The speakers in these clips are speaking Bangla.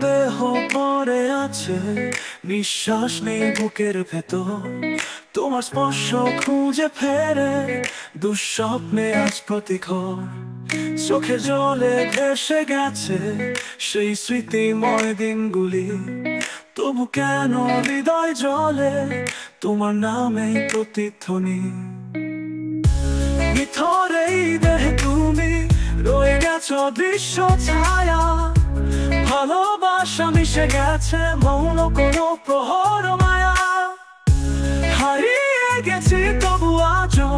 দেহ পড়ে আছে, নিঃশ্বাস নেই বুকের ভেতর। তোমার স্পর্শ খুঁজে ফেরে দুঃস্বপ্নে আজ প্রতিঘর। চোখে জলে ভেসে গেছে সেই স্মৃতিময় দিনগুলি, তবু কেন হৃদয় জলে তোমার নামেই প্রতিধ্বনি। ভিতরেই দেহে তুমি রয়ে গেছো দৃশ্য ছায়া, ভালোবাসা মিশে গেছে মৌন কোনো প্রহর মায়া। হারিয়ে গেছি তবু আজও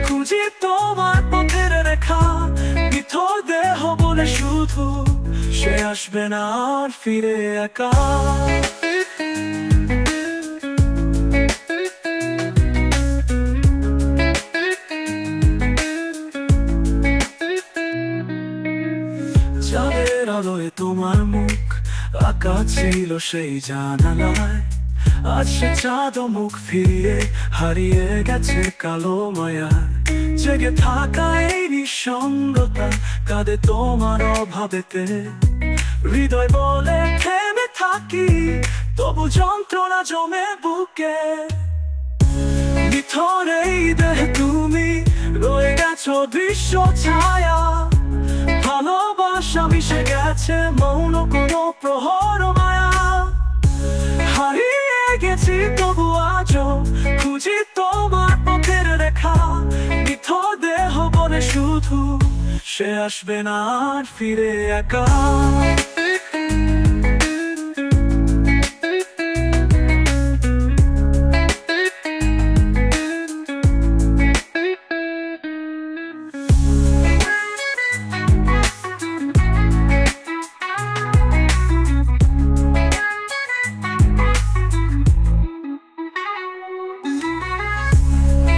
খুঁজি তোমার পথের রেখা। ভিতর দেহ বলে শুধু সে আসবে না আর ফিরে একা। চাঁদের আলোয় তোমার মুখ আঁকা ছিল সেই জানালায়, আজ সে চাঁদ মুখ ফিরিয়ে হারিয়ে গেছে কালো মায়ায়। জেগে থাকা এই নিঃসঙ্গতা কাঁদে তোমার অভাবেতে, হৃদয় বলে থেমে থাকি তবু যন্ত্রণা জমে বুকে। ভিতরেই দেহে তুমি রয়ে গেছো দৃশ্য ছায়া, ভালোবাসা মিশে গেছে মৌন কোনো প্রহর মায়া। হারিয়ে গেছি তবু আজও খুঁজি তোমার পথের রেখা। ভিতর দেহ বলে শুধু সে আসবে না আর ফিরে একা।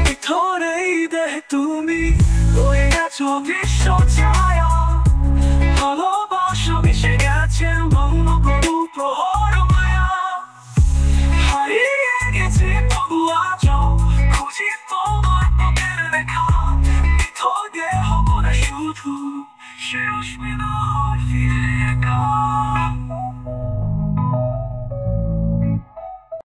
ভিতরেই দেহে তুমি রয়ে গেছো দৃশ্য ছায়া,